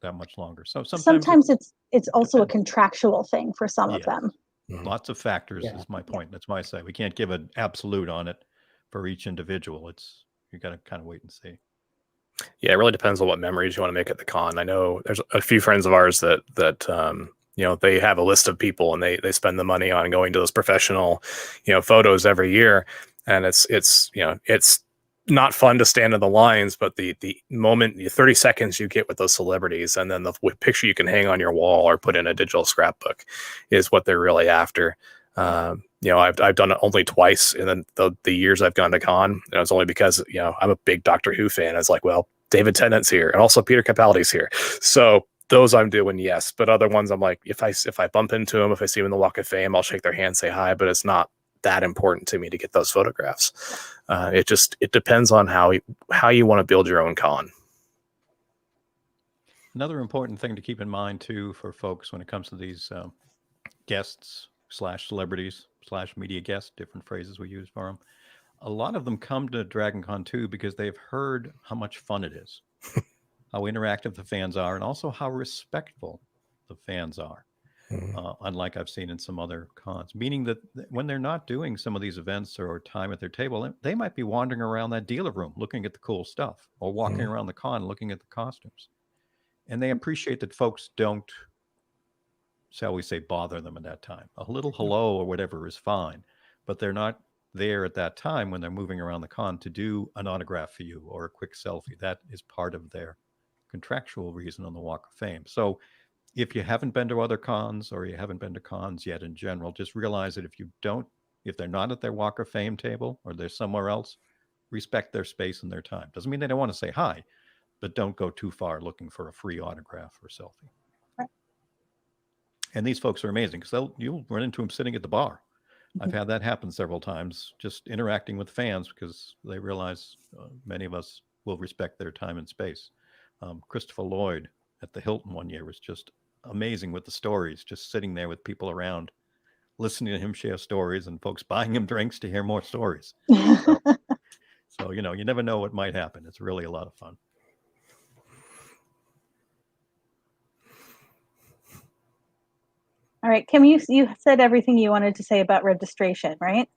that much longer. So sometimes
it's also a contractual thing for some of them.
Lots of factors is my point. That's why I say we can't give an absolute on it for each individual. You got to kind of wait and see.
Yeah, it really depends on what memories you want to make at the con. I know there's a few friends of ours that they have a list of people and they spend the money on going to those professional, photos every year. And it's not fun to stand in the lines, but the moment, the 30 seconds you get with those celebrities, and then the picture you can hang on your wall or put in a digital scrapbook is what they're really after. I've done it only twice in the years I've gone to con, and it was only because I'm a big Doctor Who fan. It's like, well, David Tennant's here, and also Peter Capaldi's here, so those I'm doing, yes. But other ones, I'm like, if I bump into them, if I see them in the Walk of Fame, I'll shake their hand, say hi, but it's not that important to me to get those photographs. It depends on how you want to build your own con.
Another important thing to keep in mind too for folks when it comes to these guests / celebrities / media guests, different phrases we use for them. A lot of them come to Dragon Con too because they've heard how much fun it is, how interactive the fans are, and also how respectful the fans are. Unlike I've seen in some other cons, meaning that when they're not doing some of these events or time at their table, they might be wandering around that dealer room looking at the cool stuff, or walking around the con looking at the costumes. And they appreciate that folks don't, shall we say, bother them at that time. A little hello or whatever is fine, but they're not there at that time when they're moving around the con to do an autograph for you or a quick selfie. That is part of their contractual reason on the Walk of Fame. So if you haven't been to other cons, or you haven't been to cons yet in general, just realize that if they're not at their Walk of Fame table or they're somewhere else, respect their space and their time. Doesn't mean they don't want to say hi, but don't go too far looking for a free autograph or selfie.
Right.
And these folks are amazing because you'll run into them sitting at the bar. I've had that happen several times, just interacting with fans because they realize many of us will respect their time and space. Christopher Lloyd at the Hilton one year was just amazing with the stories, just sitting there with people around, listening to him share stories, and folks buying him drinks to hear more stories. So you never know what might happen. It's really a lot of fun.
All right, Kim, you said everything you wanted to say about registration, right?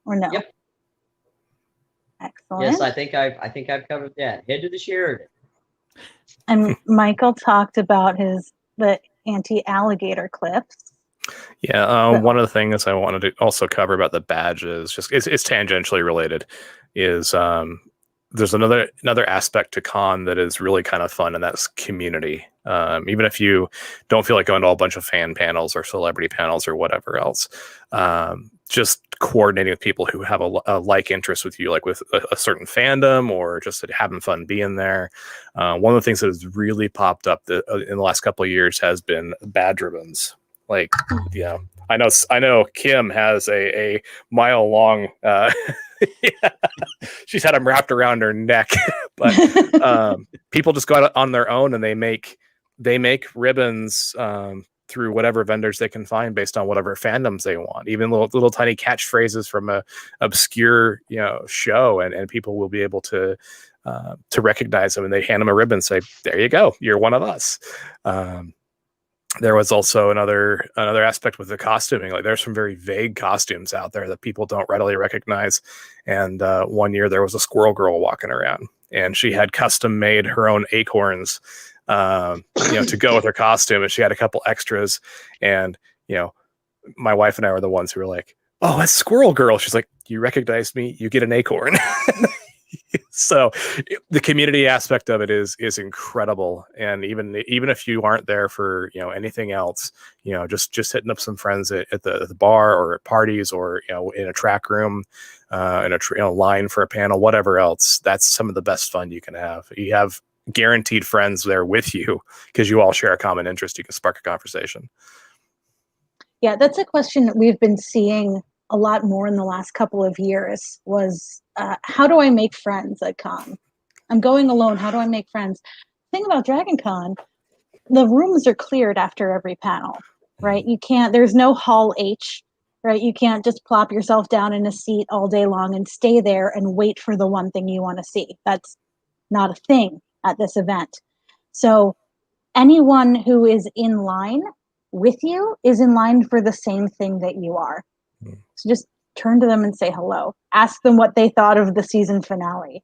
Or no?
Yep.
Excellent.
Yes, I think I've covered that. Head to the Sheridan.
And Michael talked about the anti-alligator clips.
Yeah, one of the things I wanted to also cover about the badges, just it's tangentially related, is there's another aspect to con that is really kind of fun, and that's community. Even if you don't feel like going to a bunch of fan panels or celebrity panels or whatever else, just coordinating with people who have a like interest with you, like with a certain fandom, or just having fun being there. One of the things that has really popped up in the last couple of years has been badge ribbons. Like, I know Kim has a mile long. She's had them wrapped around her neck, but people just go out on their own and they make ribbons through whatever vendors they can find based on whatever fandoms they want. Even little tiny catchphrases from a obscure show, and people will be able to recognize them, and they hand them a ribbon and say, "There you go, you're one of us." There was also another aspect with the costuming. Like, there's some very vague costumes out there that people don't readily recognize. And one year there was a squirrel girl walking around, and she had custom made her own acorns, to go with her costume. And she had a couple extras. And, my wife and I were the ones who were like, "Oh, that's Squirrel Girl." She's like, "You recognize me, you get an acorn." So the community aspect of it is incredible. And even if you aren't there for anything else, just hitting up some friends at the bar or at parties, or in a track room, in a line for a panel, whatever else, that's some of the best fun you can have. You have guaranteed friends there with you because you all share a common interest. You can spark a conversation.
Yeah, that's a question that we've been seeing a lot more in the last couple of years. Was how do I make friends at con? I'm going alone. How do I make friends? The thing about Dragon Con, the rooms are cleared after every panel, right? You can't, there's no hall H, right? You can't just plop yourself down in a seat all day long and stay there and wait for the one thing you want to see. That's not a thing at this event. So anyone who is in line with you is in line for the same thing that you are. So just turn to them and say hello. Ask them what they thought of the season finale.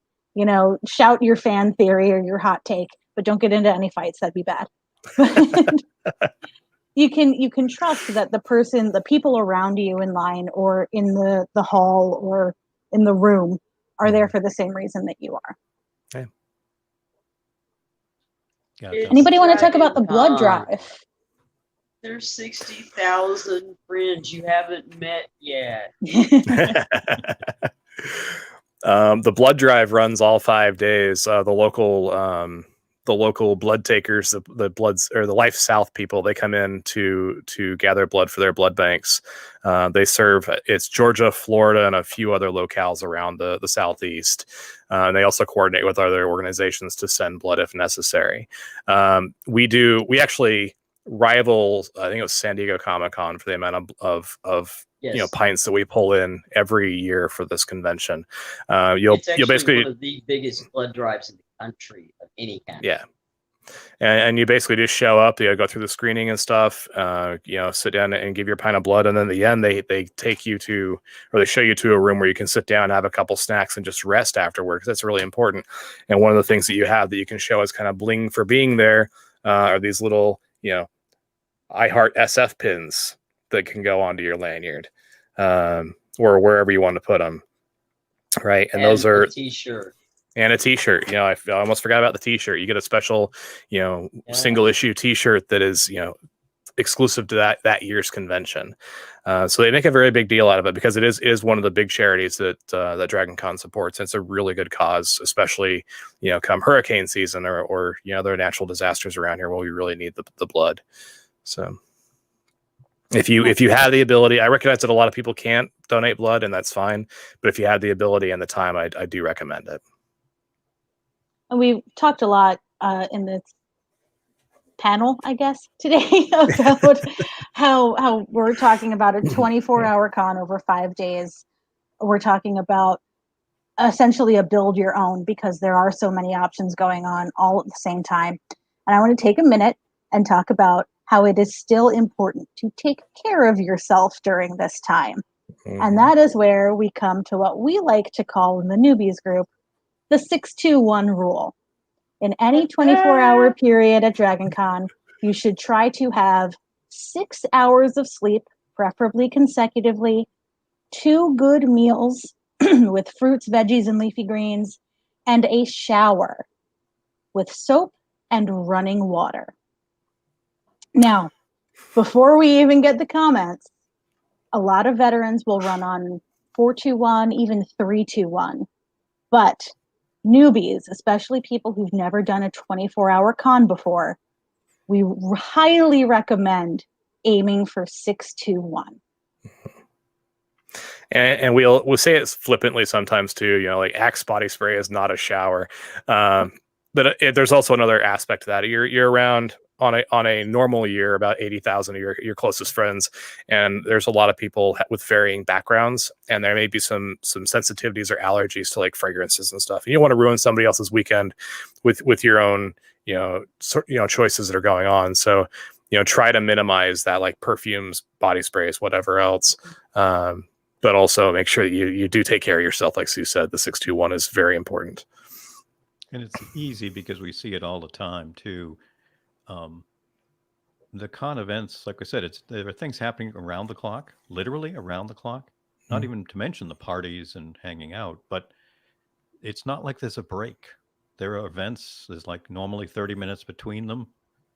Shout your fan theory or your hot take, but don't get into any fights. That'd be bad. You can trust that the people around you in line or in the hall or in the room are there for the same reason that you are.
Okay.
Yeah,
It's
Anybody want to talk about the
Dragon
blood
Con.
drive?
There's 60,000 friends you haven't met yet.
The blood drive runs all 5 days. The local blood takers, the bloods or the Life South people, they come in to gather blood for their blood banks. They serve, it's Georgia, Florida, and a few other locales around the Southeast. They also coordinate with other organizations to send blood if necessary. We actually rival, I think it was San Diego Comic-Con, for the amount of
Yes.
pints that we pull in every year for this convention.
It's
You'll
actually
basically,
one of the biggest blood drives in the country of any kind.
yeah. And you basically just show up, go through the screening and stuff, sit down and give your pint of blood. And then at the end, they take you to, or they show you to a room where you can sit down, have a couple snacks, and just rest afterward, because that's really important. And one of the things that you have that you can show as kind of bling for being there are these little, I Heart SF pins that can go onto your lanyard, or wherever you want to put them. Right. And those are
a t-shirt.
And a t-shirt. I almost forgot about the t-shirt. You get a special, single issue t-shirt that is, exclusive to that year's convention. So they make a very big deal out of it, because it is one of the big charities that that Dragon Con supports. And it's a really good cause, especially, come hurricane season or other natural disasters around here where we really need the blood. So if you have the ability, I recognize that a lot of people can't donate blood, and that's fine. But if you have the ability and the time, I do recommend it.
And we talked a lot in this panel, I guess, today about how we're talking about a 24-hour con over 5 days. We're talking about essentially a build your own, because there are so many options going on all at the same time. And I want to take a minute and talk about how it is still important to take care of yourself during this time. Mm-hmm. And that is where we come to what we like to call in the Newbies group the 6-2-1 rule. In any 24-hour period at Dragon Con, you should try to have 6 hours of sleep, preferably consecutively, 2 good meals with fruits, veggies, and leafy greens, and a shower with soap and running water. Now, before we even get the comments, a lot of veterans will run on 4-2-1, even 3-2-1. But newbies, especially people who've never done a 24-hour con before, we highly recommend aiming for 6-2-1.
And we'll say it flippantly sometimes too, like Axe body spray is not a shower. But there's also another aspect to that. You're around on a normal year about 80,000 of your closest friends, and there's a lot of people with varying backgrounds, and there may be some sensitivities or allergies to like fragrances and stuff. And you don't want to ruin somebody else's weekend with your own choices that are going on. So try to minimize that, like perfumes, body sprays, whatever else. But also make sure that you do take care of yourself. Like Sue said, the 6-2-1 is very important.
And it's easy because we see it all the time too. The con events, like I said, there are things happening around the clock, literally around the clock, not even to mention the parties and hanging out, but it's not like there's a break. There are events, there's like normally 30 minutes between them,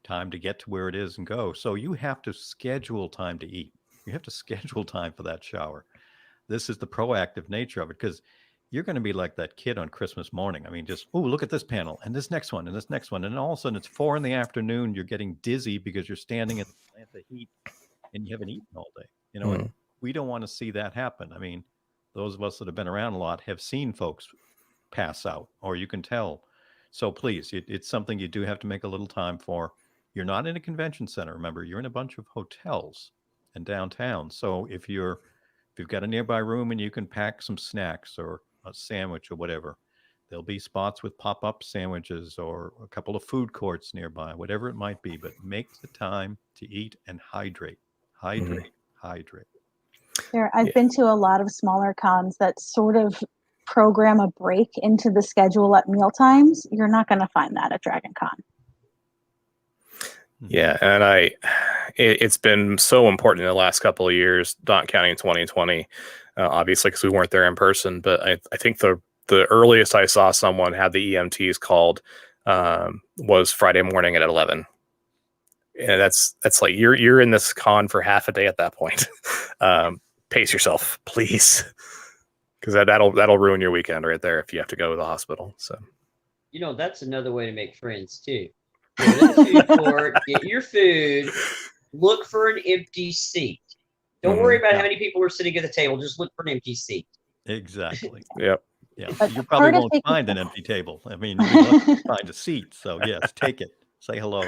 time to get to where it is and go. So you have to schedule time to eat. You have to schedule time for that shower. This is the proactive nature of it, because you're going to be like that kid on Christmas morning. I mean, just, oh, look at this panel and this next one and this next one. And all of a sudden it's 4 p.m. You're getting dizzy because you're standing in the Atlanta heat and you haven't eaten all day. And we don't want to see that happen. I mean, those of us that have been around a lot have seen folks pass out, or you can tell. So please, it's something you do have to make a little time for. You're not in a convention center. Remember, you're in a bunch of hotels and downtown. So if you've got a nearby room and you can pack some snacks or a sandwich or whatever, there'll be spots with pop-up sandwiches or a couple of food courts nearby, whatever it might be. But make the time to eat and hydrate. Hydrate.
I've been to a lot of smaller cons that sort of program a break into the schedule at meal times. You're not going to find that at Dragon Con.
Yeah, and it's been so important in the last couple of years, not counting 2020, obviously, because we weren't there in person. But I think the the earliest I saw someone had the EMTs called was Friday morning at 11. And that's like you're in this con for half a day at that point. Pace yourself, please, because that'll ruin your weekend right there if you have to go to the hospital. So,
that's another way to make friends too. Go to the food court, get your food, look for an empty seat. Don't worry about how many people are sitting at the table. Just look for an empty seat.
Exactly.
Yep.
Yeah.
But
You probably
part of
won't
taking-
find an empty table. I mean, you'd be lucky to find a seat. So yes, take it. Say hello.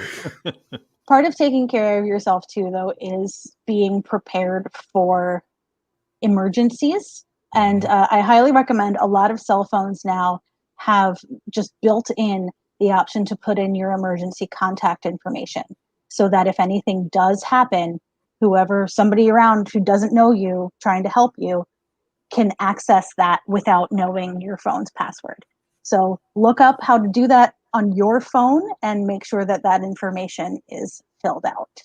Part of taking care of yourself too, though, is being prepared for emergencies. And I highly recommend, a lot of cell phones now have just built in the option to put in your emergency contact information, so that if anything does happen, somebody around who doesn't know you trying to help you can access that without knowing your phone's password. So look up how to do that on your phone and make sure that that information is filled out.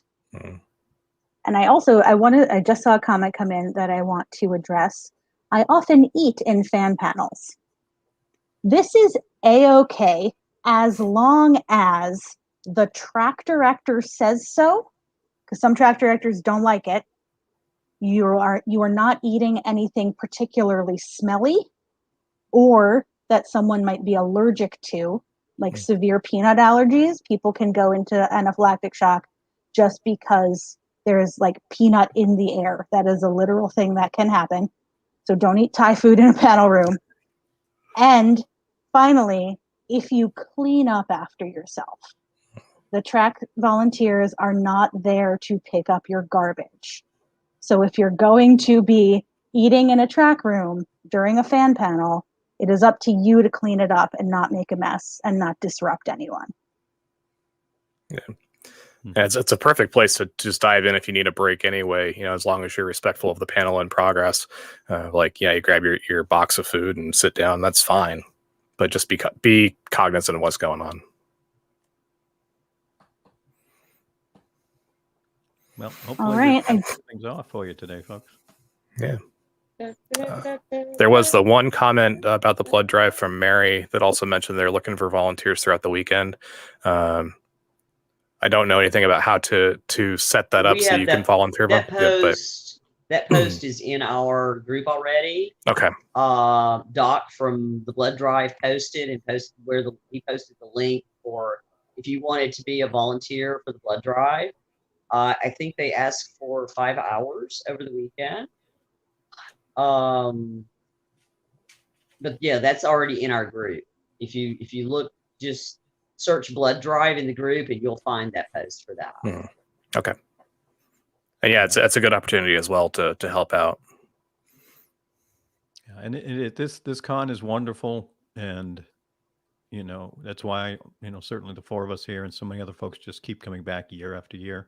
And I just saw a comment come in that I want to address. I often eat in fan panels. This is A-okay as long as the track director says so, because some track directors don't like it. You are not eating anything particularly smelly or that someone might be allergic to, like severe peanut allergies. People can go into anaphylactic shock just because there's like peanut in the air. That is a literal thing that can happen. So don't eat Thai food in a panel room. And finally, if you clean up after yourself, the track volunteers are not there to pick up your garbage. So if you're going to be eating in a track room during a fan panel, it is up to you to clean it up and not make a mess and not disrupt anyone.
Yeah. It's a perfect place to just dive in if you need a break anyway, as long as you're respectful of the panel in progress. You grab your box of food and sit down, that's fine. But just be cognizant of what's going on.
Well, hopefully
All right.
things off for you today, folks.
Yeah. There was the one comment about the blood drive from Mary that also mentioned they're looking for volunteers throughout the weekend. I don't know anything about how to set that up so you can volunteer.
That post is in our group already.
Okay.
Doc from the blood drive posted where he posted the link for if you wanted to be a volunteer for the blood drive. I think they asked for 5 hours over the weekend. But yeah, that's already in our group. If you look, just search blood drive in the group and you'll find that post for that.
Okay. And yeah, it's a good opportunity as well to help out.
Yeah, and this con is wonderful, and that's why certainly the four of us here and so many other folks just keep coming back year after year.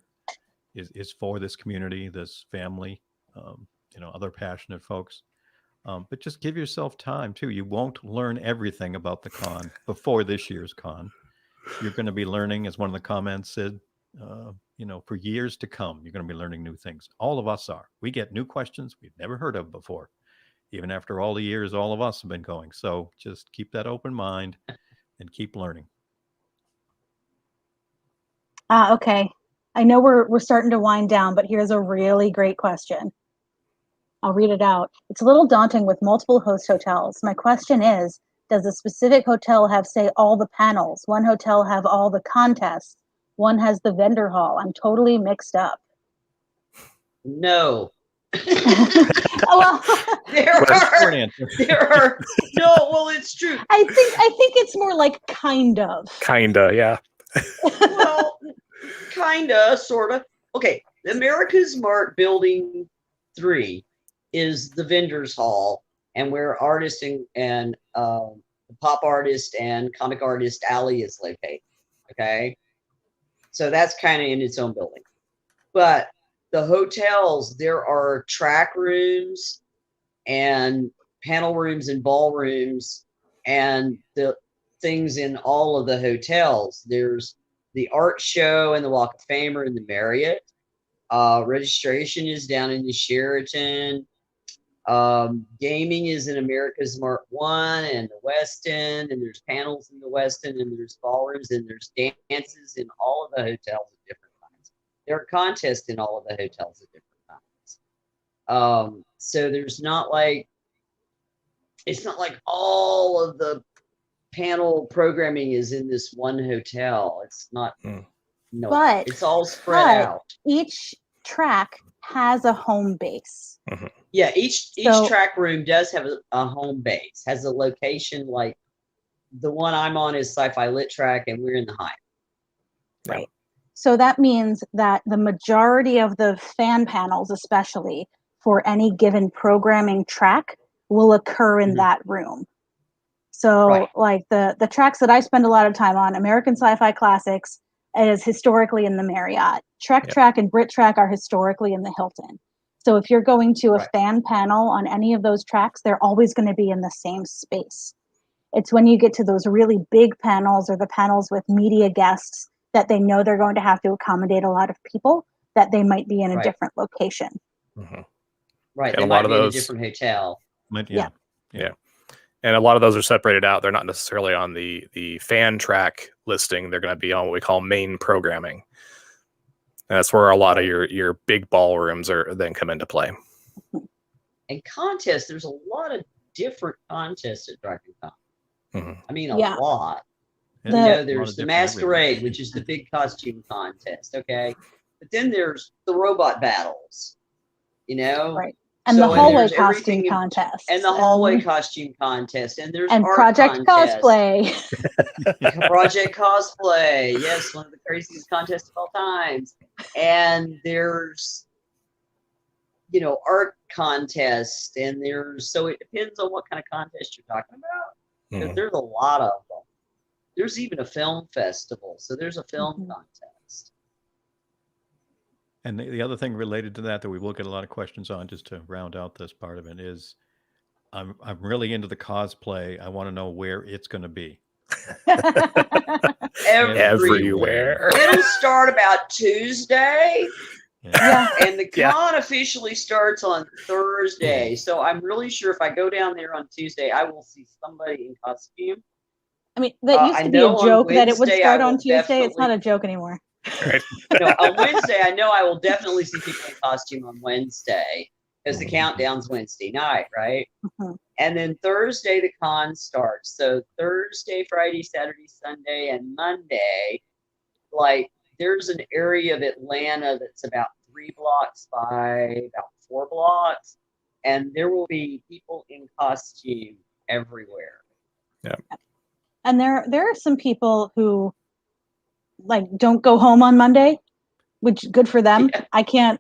Is for this community, this family, other passionate folks. But just give yourself time too. You won't learn everything about the con before this year's con. You're going to be learning, as one of the comments said, for years to come, you're going to be learning new things. All of us are. We get new questions we've never heard of before, even after all the years all of us have been going. So just keep that open mind and keep learning.
Okay. I know we're starting to wind down, but here's a really great question. I'll read it out. It's a little daunting with multiple host hotels. My question is, does a specific hotel have, say, all the panels? One hotel have all the contests? One has the vendor hall? I'm totally mixed up.
No.
Well,
there are no. Well, it's true.
I think it's more like kind of.
Kinda, yeah.
Well, kinda, sorta. Okay, the America's Mart Building 3 is the vendors hall, and where artist and pop artist and comic artist alley is located. Okay, so that's kind of in its own building. But the hotels, there are track rooms and panel rooms and ballrooms and the things in all of the hotels. There's the art show and the Walk of Fame are in the Marriott. Registration is down in the Sheraton. Gaming is in America's Mark 1 and the West End, and there's panels in the West End, and there's ballrooms, and there's dances in all of the hotels of different kinds. There are contests in all of the hotels of different kinds. So there's not like, it's not like all of the panel programming is in this one hotel. It's not, no,
But-
it's all spread out.
Each track has a home base.
Yeah, each
So-
track room does have a home base, has a location. Like the one I'm on is Sci-Fi Lit Track, and we're in the Hyatt.
Right. So that means that the majority of the fan panels, especially for any given programming track, will occur in that room. So
Right.
like the tracks that I spend a lot of time on, American Sci-Fi Classics is historically in the Marriott. Trek
Yep.
Track and Brit Track are historically in the Hilton. So if you're going to a
Right.
fan panel on any of those tracks, they're always going to be in the same space. It's when you get to those really big panels or the panels with media guests that they know they're going to have to accommodate a lot of people that they might be in a
Right.
different location.
Right.
And
They
a
might
lot of
be in a
those-
different hotel.
Yeah.
And a lot of those are separated out. They're not necessarily on the fan track listing. They're going to be on what we call main programming. And that's where a lot of your big ballrooms are then come into play.
And contests, there's a lot of different contests at DragonCon.
Mhm.
I mean, a
Yeah.
lot.
Yeah,
The-
You
a
know,
lot
there's
of
the
different
Masquerade,
everything.
which is the big costume contest. Okay. But then there's the robot battles, you know?
Right. And
So,
the hallway
there's
costume
everything in-
contest.
And the hallway costume contest. And there's
and
art
Project
contests.
Cosplay.
Project Cosplay. Yes, one of the craziest contests of all times. And there's, you know, art contest. And there's, so it depends on what kind of contest you're talking about.
Mhm.
There's a lot of them. There's even a film festival. So there's a film
Mhm.
contest.
And the other thing related to that we will get a lot of questions on, just to round out this part of it, is I'm really into the cosplay. I want to know where it's going to be.
Everywhere.
It'll start about Tuesday.
Yeah.
And the
Yeah.
con officially starts on Thursday. So I'm really sure if I go down there on Tuesday, I will see somebody in costume.
I mean, that used
I
to be
know
a
on
joke that it would
Wednesday,
start
I
on
will
Tuesday. It's not
definitely-
a joke anymore.
Right.
No, on Wednesday, I know I will definitely see people in costume on Wednesday because the countdown's Wednesday night, right?
Mhm.
And then Thursday, the con starts. So Thursday, Friday, Saturday, Sunday, and Monday, like there's an area of Atlanta that's about 3 blocks by about 4 blocks. And there will be people in costume everywhere.
And there are some people who like don't go home on Monday, which good for them.
Yeah.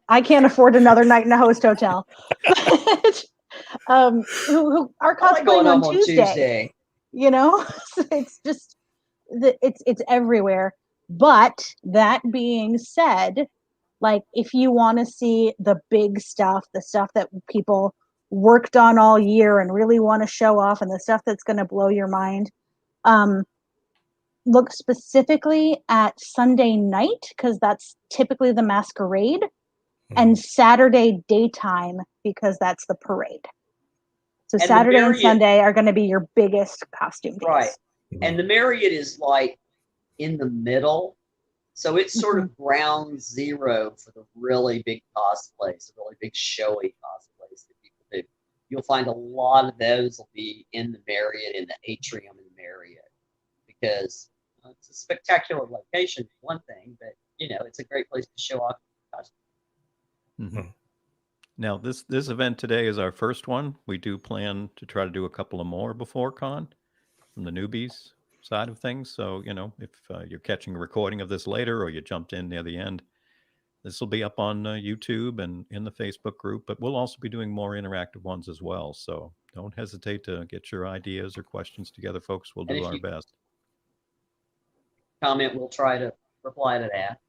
I can't afford another night in a host hotel. But, who are
I like going
cosplaying
home
on Tuesday. You know, it's just it's everywhere. But that being said, like if you want to see the big stuff, the stuff that people worked on all year and really want to show off, and the stuff that's going to blow your mind, look specifically at Sunday night because that's typically the masquerade, and Saturday daytime because that's the parade. So
And the
Saturday and
Marriott-
Sunday are going to be your biggest costume days.
Right. And the Marriott is like in the middle. So it's sort of ground zero for the really big cosplays, the really big showy cosplays that people do. You'll find a lot of those will be in the Marriott, in the atrium in the Marriott, because it's a spectacular location, for one thing, but you know, it's a great place to show off costumes.
Mhm. Now, this event today is our first one. We do plan to try to do a couple of more before con from the newbies side of things. So, you know, if you're catching a recording of this later or you jumped in near the end, this will be up on YouTube and in the Facebook group, but we'll also be doing more interactive ones as well. So don't hesitate to get your ideas or questions together, folks. We'll
And
do
if
our
you-
best.
Comment, we'll try to reply to that.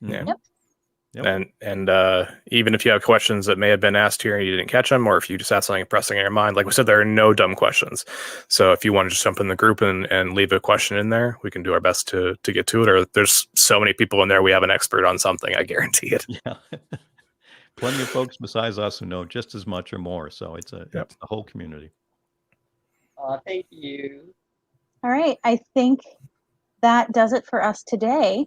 Yeah.
Mhm.
Yep.
Yep.
And even if you have questions that may have been asked here and you didn't catch them, or if you just had something pressing in your mind, like we said, there are no dumb questions. So if you want to just jump in the group and leave a question in there, we can do our best to get to it. Or there's so many people in there, we have an expert on something, I guarantee it.
Yeah. plenty of folks besides us who know just as much or more. So it's
Yep.
it's the whole community.
Thank you.
All right. I think that does it for us today.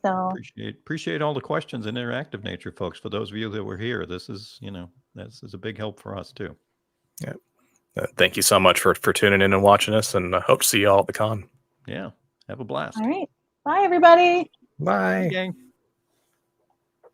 So
Appreciate all the questions and interactive nature, folks. For those of you that were here, this is a big help for us too.
Yeah. Thank you so much for tuning in and watching us, and I hope to see you all at the con.
Yeah. Have a blast.
all right. Bye, everybody.
Bye.
Gang.